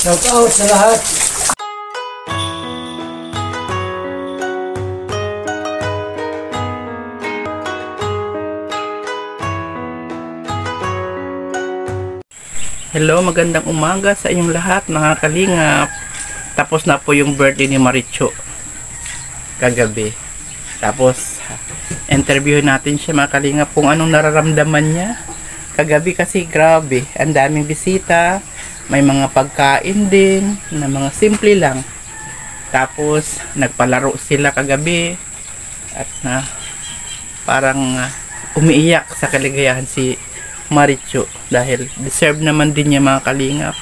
Shout out sa lahat. Hello, magandang umaga sa inyong lahat mga kalingap. Tapos na po yung birthday ni Maricho kagabi. Tapos interview natin siya mga kalingap kung anong nararamdaman niya kagabi, kasi grabe, ang daming bisita, may mga pagkain din na mga simple lang. Tapos nagpalaro sila kagabi at parang umiiyak sa kaligayahan si Maricho dahil deserve naman din niya mga kalingap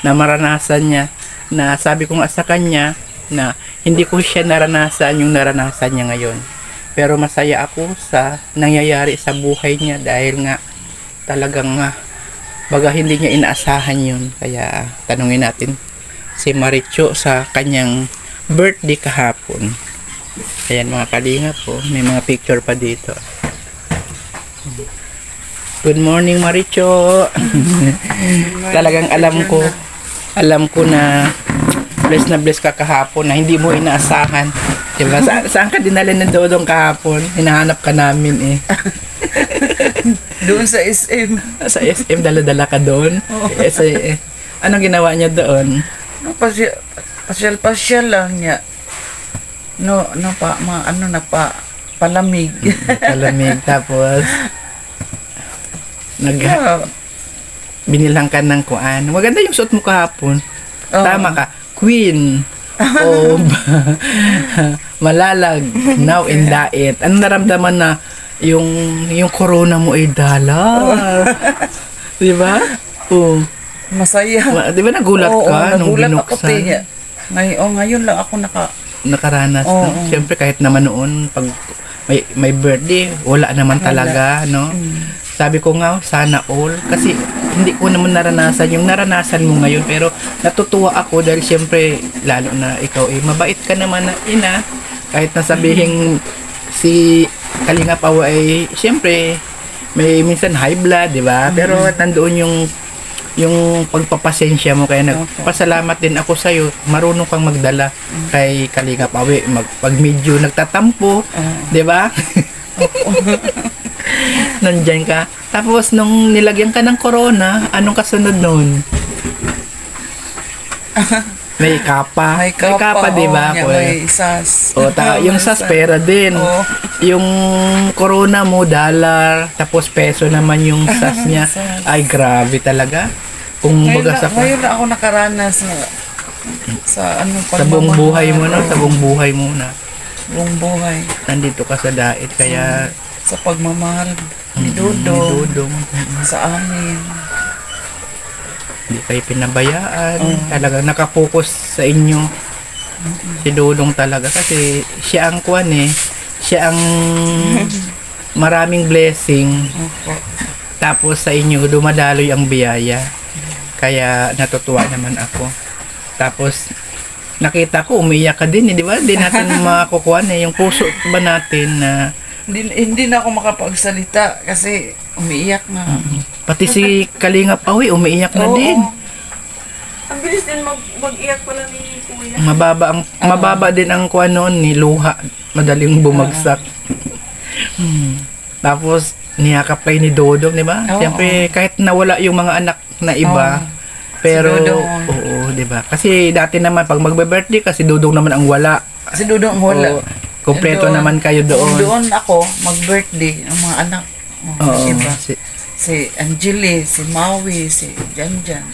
na maranasan niya, na sabi ko nga sa kanya na hindi ko siya naranasan yung naranasan niya ngayon, pero masaya ako sa nangyayari sa buhay niya dahil nga talagang baga hindi niya inaasahan yun. Kaya tanungin natin si Maricho sa kanyang birthday kahapon. Ayan mga kalingap po, may mga picture pa dito. Good morning Maricho. Talagang alam ko na bless ka kahapon na hindi mo inaasahan. Diba? Saan ka dinala ng Dodong kahapon? Hinahanap ka namin eh. Doon sa SM. Sa SM, dala-dala ka doon? Oh. Anong ginawa niya doon? Pasyal lang niya. Palamig. Palamig, tapos binilang ka ng kuan. Maganda yung suot mo kahapon. Oh. Tama ka. Queen of Malalag, now in diet. Anong naramdaman na yung corona mo ay dala? Di ba? Oh. Masaya. Di ba nagulat ka nung binuksan? Ngayon lang ako nakaranas. Oh, no? Siyempre kahit naman noon pag may birthday, wala naman talaga, no? Sabi ko nga, sana all. Kasi hindi ko naman naranasan yung naranasan mo ngayon. Pero natutuwa ako dahil siyempre, lalo na ikaw mabait ka naman na ina. Kahit nasabihin si Kalinga Pao ay siyempre, may minsan high blood, di ba? Pero nandoon yung pagpapasensya mo. Kaya nagpasalamat din ako sa'yo. Marunong kang magdala kay Kalinga Pao. Pag medyo nagtatampo, di ba? Nandyan ka. Tapos nung nilagyan ka ng corona, anong kasunod nun? May kapa. May kapa, di ba? May SAS. Yung SAS pera din. Yung corona mo, dollar. Tapos peso naman yung SAS niya. Ay, grabe talaga. Kung ngayon na ako nakaranas sa buong buhay mo na. Sa buong buhay mo na. Buong buhay. Nandito ka sa dait. Kaya sa pagmamahal ni Dodong sa amin. Hindi kayo pinabayaan. Talaga nakapokus sa inyo si Dodong talaga. Kasi siya ang siya ang maraming blessing. Tapos sa inyo dumadaloy ang biyaya. Kaya natutuwa naman ako. Tapos nakita ko umiyak ka din, di ba? Hindi natin makukuha yung puso ba natin na hindi na ako makapagsalita kasi umiiyak na. Pati si Kalinga Pao umiiyak na din. Ang bilis din mag-iyak pala ni Kuya. Mababa din ang kuwan noon ni luha. Madaling bumagsak. Tapos niyakap kayo ni Dodong, di ba? Siyempre kahit nawala yung mga anak na iba. Pero di ba? Kasi dati naman pag magbe-birthday kasi Dodong naman ang wala. Si Dodong ang wala. Kompleto naman kayo doon. Doon ako mag-birthday ang mga anak. Iba. Si Angeli, si Maui, si Janjan.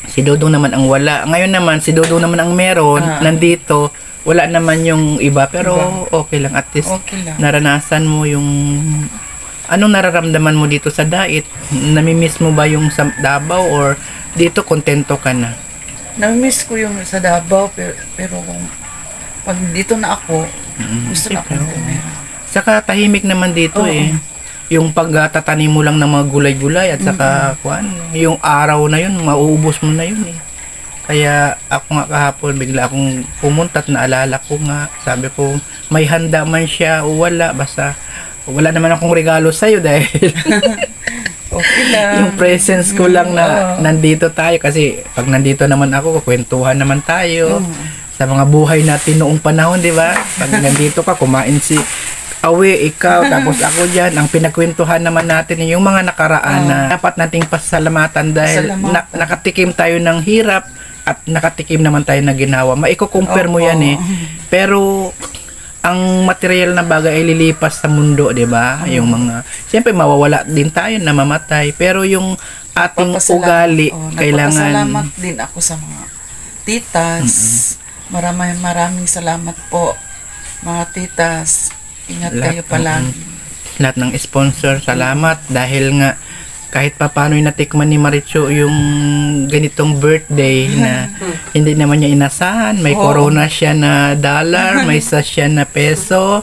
Si Dodong naman ang wala. Ngayon naman si Dodong naman ang meron. Nandito, wala naman yung iba. Pero okay lang, at least naranasan mo yung anong nararamdaman mo dito sa dait. Namimiss mo ba yung sa Davao or dito kontento ka na? Namimiss ko yung sa Davao pero kung pag dito na ako, gusto na ako tumira. Saka tahimik naman dito Yung pagtatanim mo lang ng mga gulay-gulay at saka yung araw na yun, mauubos mo na yun Kaya ako nga kahapon, bigla akong pumunta at naalala ko nga, sabi ko, may handa man siya o wala, basta wala naman akong regalo sa'yo dahil Okay lang. Yung presence ko lang na nandito tayo kasi pag nandito naman ako, kwentuhan naman tayo sa mga buhay natin noong panahon, di ba? Pag nandito ka, kumain si Awe, ikaw, tapos ako dyan. Ang pinagkwentuhan naman natin yung mga nakaraan na dapat nating pasalamatan dahil nakatikim tayo ng hirap at nakatikim naman tayo ng ginawa. Maiko-compare mo yan eh. Pero ang material na bagay ay lilipas sa mundo, 'di ba? Yung mga siyempre mawawala din tayo, namamatay, pero yung ating ugali kailangan. Nagpapasalamat din ako sa mga titas. Maraming salamat po mga titas. Ingat kayo palagi. Lahat ng sponsor, salamat dahil nga kahit papaano natikman ni Maricho yung ganitong birthday na hindi naman niya inasahan. May corona siya na dollar, may isa siya na peso,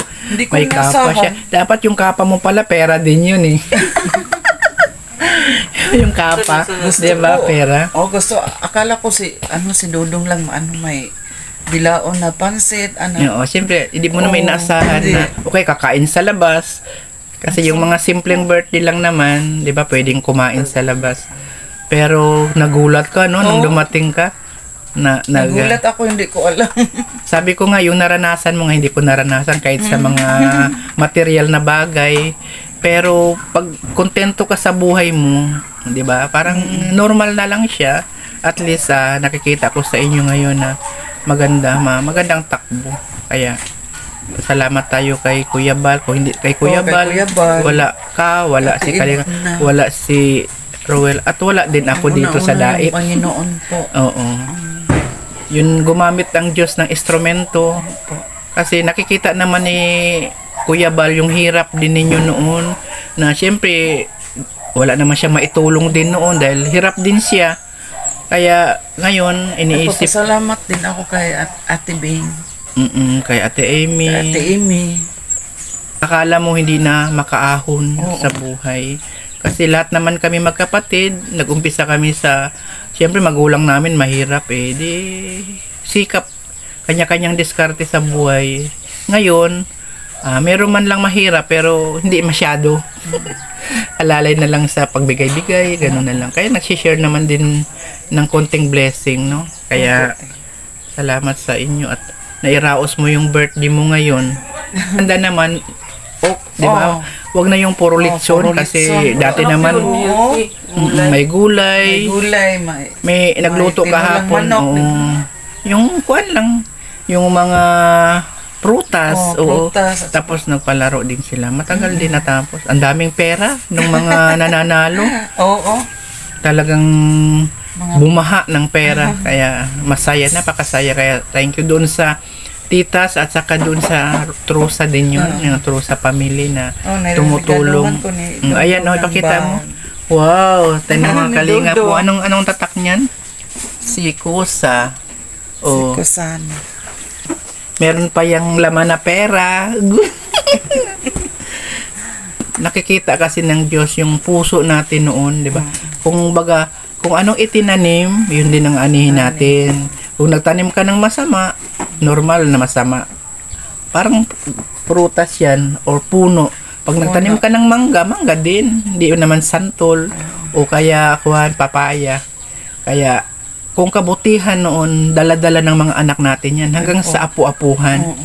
may kapa siya. Dapat yung kapa mo pala, pera din yun eh. Yung kapa, di ba, pera? Gusto, akala ko si Dudong lang, may bilaon na pansit, Oo, siyempre, hindi mo na may inaasahan na, okay, kakain sa labas. Kasi yung mga simpleng birthday lang naman, 'di ba, pwedeng kumain sa labas. Pero nagulat ka nung dumating ka. Nagulat ako, hindi ko alam. Sabi ko nga, yung naranasan mo nga hindi ko naranasan kahit sa mga material na bagay. Pero pag kontento ka sa buhay mo, 'di ba? Parang normal na lang siya. At least nakikita ko sa inyo ngayon na magandang takbo. Kaya salamat tayo kay Kuya Bal. Kung hindi kay Kuya Bal, wala ka, wala si Kalinga, wala si Roel, at wala din ako dito sa Daip. Panginoon po. Oo. Yun, gumamit ang Diyos ng instrumento. Kasi nakikita naman ni Kuya Bal yung hirap din ninyo noon. Na siyempre, wala naman siya maitulong din noon dahil hirap din siya. Kaya ngayon, iniisip. Salamat din ako kay Ate Bing. Kay Ate Amy. Akala mo hindi na makaahon sa buhay. Kasi lahat naman kami magkapatid, nag-umpisa kami sa, siyempre magulang namin mahirap eh. Di sikap, kanya-kanyang diskarte sa buhay. Ngayon, meron man lang mahirap pero hindi masyado. Alalay na lang sa pagbigay-bigay, gano'n na lang. Kaya nagsishare naman din ng konting blessing, no? Kaya salamat sa inyo at nairaos mo yung birthday mo ngayon. Handa naman, di ba? Huwag na yung puro litson kasi dati naman may gulay. May nagluto kahapon. Yung kuwan lang, yung mga prutas. Tapos nagpalaro din sila. Matagal din natapos. Ang daming pera ng mga nananalo. Talagang bumaha ng pera. Kaya masaya, napakasaya. Kaya thank you doon sa titas at saka doon sa Trusa din yun. Yung Trusa family na tumutulong. Ayan, ipakita mo. Wow, tanong mga kalinga po. Anong tatak niyan? Si Kusa. Si Kusan. Meron pa yung laman na pera. Nakikita kasi ng Diyos yung puso natin noon, di ba? Kung anong itinanim, yun din ang anihin natin. Kung nagtanim ka ng masama, normal na masama. Parang prutas yan or puno. Pag nagtanim ka ng mangga din. Hindi yun naman santol o kaya papaya. Kaya kung kabutihan noon, dala-dala ng mga anak natin yan hanggang sa apu-apuhan.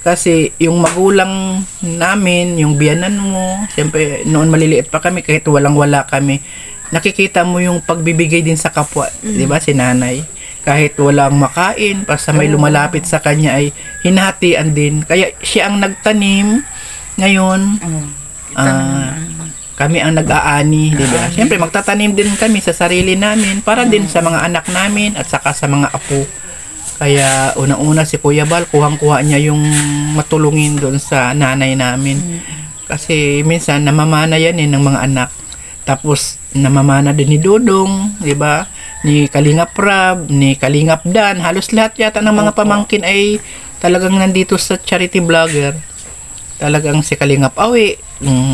Kasi yung magulang namin, yung biyanan mo, siyempre noon maliliit pa kami kahit walang-wala kami. Nakikita mo yung pagbibigay din sa kapwa, 'di ba? Si nanay, kahit walang makain, basta may lumalapit sa kanya ay hinahatian din. Kaya siya ang nagtanim. Ngayon, kami ang nag-aani, di ba? Siyempre, magtatanim din kami sa sarili namin para din sa mga anak namin at saka sa mga apo. Kaya, unang-una si Kuya Bal, kuhang-kuha niya yung matulungin doon sa nanay namin. Kasi minsan, namamana yan ng mga anak. Tapos, namamana din ni Dudong, di ba? Ni Kalingap Rab, ni Kalingap Dan. Halos lahat yata ng mga pamangkin ay talagang nandito sa charity vlogger. Talagang si Kalingap Awi,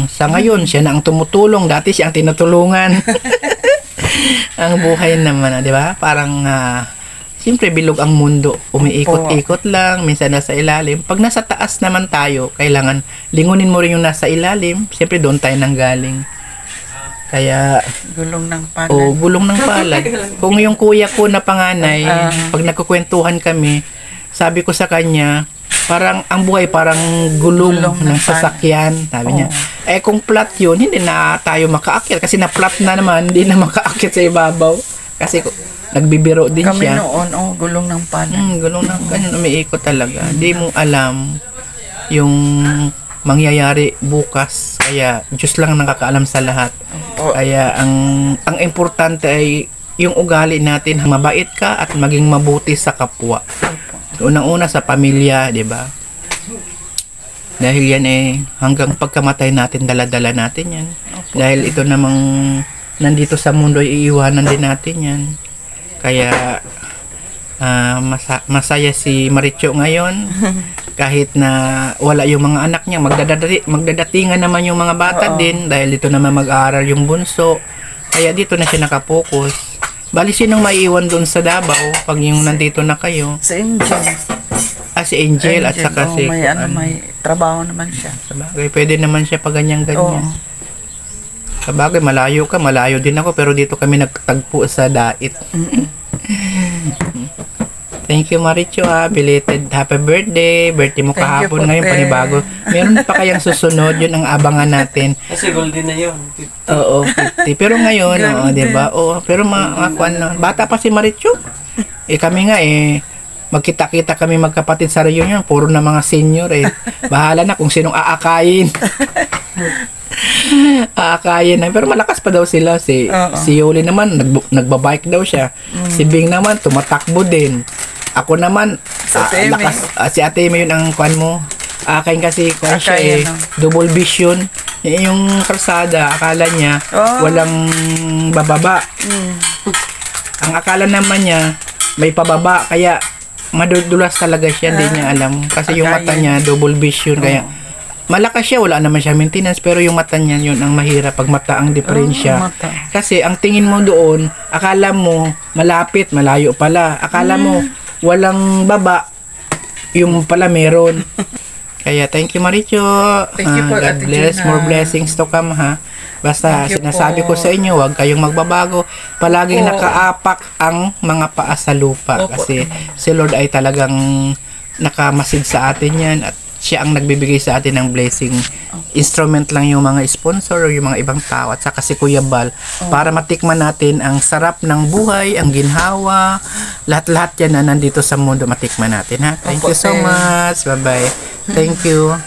sa ngayon, siya na ang tumutulong. Dati siya ang tinutulungan. Ang buhay naman, di ba? Parang, siyempre, bilog ang mundo. Umiikot-ikot lang, minsan nasa ilalim. Pag nasa taas naman tayo, kailangan lingunin mo rin yung nasa ilalim. Siyempre, doon tayo nanggaling. Kaya, Gulong ng palad. gulong ng palad. Kung yung kuya ko na panganay, pag nagkukwentuhan kami, sabi ko sa kanya, parang ang buhay parang gulong Gulong ng ng sasakyan, sabi niya. Eh kung flat yun, hindi na tayo makaakyat kasi na flat na naman, hindi na makaakyat sa ibabaw. Kasi nagbibiro din Kami siya. noon, gulong ng palad. Gulong ng ganyan, umiikot talaga. Hindi mo alam yung mangyayari bukas. Kaya Diyos lang nakakaalam sa lahat. Opo. Kaya ang importante ay yung ugali natin, mabait ka at maging mabuti sa kapwa. Unang-una sa pamilya, 'di ba? Dahil yan hanggang pagkamatay natin dala-dala natin 'yan. Dahil ito namang nandito sa mundo ay iiwanan din natin 'yan. Kaya masaya si Maricho ngayon kahit na wala yung mga anak niya, magdadatingan naman yung mga bata din dahil dito naman mag-aaral yung bunso. Kaya dito na siya nakapokus. Bali, sinong maiiwan doon sa Davao pag yung nandito na kayo? Si Angel. Si Angel at saka si... may trabaho naman siya. Sabagay, pwede naman siya pag ganyan-ganyan. Sabagay, malayo ka, malayo din ako, pero dito kami nagtagpo sa Dait. Thank you, Maricho, belated happy birthday. Birthday mo Thank you kahapon, po, ngayon panibago. Meron pa kayang susunod, yun ang abangan natin. Kasi golden na yun. Oo, 50. Pero ngayon, di ba? Oo, pero bata pa si Maricho. Kami nga magkita-kita kami magkapatid sa reunion, puro na mga senior Bahala na kung sinong aakayin. Aakayin na. Pero malakas pa daw sila. Si Yoli naman, nagbabike daw siya. Si Bing naman, tumatakbo din. Ako naman, lakas. Si Ate May yun ang kwan mo. Akayin kasi kwan siya double vision. Yung kalsada, akala niya walang bababa. Ang akala naman niya may pababa, kaya madudulas talaga siya, hindi niya alam. Kasi yung mata niya, double vision, kaya malakas siya, wala naman siya maintenance, pero yung mata niya, yun ang mahirap pag mata ang diferensya. Kasi ang tingin mo doon, akala mo malapit, malayo pala. Akala mo walang baba, yung pala meron. Kaya thank you, Maricho. Thank you po, God Ate bless, Gina. more blessings to come, ha. Basta Thank you sinasabi po. ko sa inyo, huwag kayong magbabago. Palaging nakaapak ang mga paa sa lupa. Opo. Kasi si Lord ay talagang nakamasid sa atin yan at siya ang nagbibigay sa atin ng blessing. Instrument lang yung mga sponsor o yung mga ibang tao at saka si Kuya Bal para matikman natin ang sarap ng buhay, ang ginhawa, lahat-lahat yan na nandito sa mundo matikman natin, ha. Thank you so much. Bye-bye. Thank you.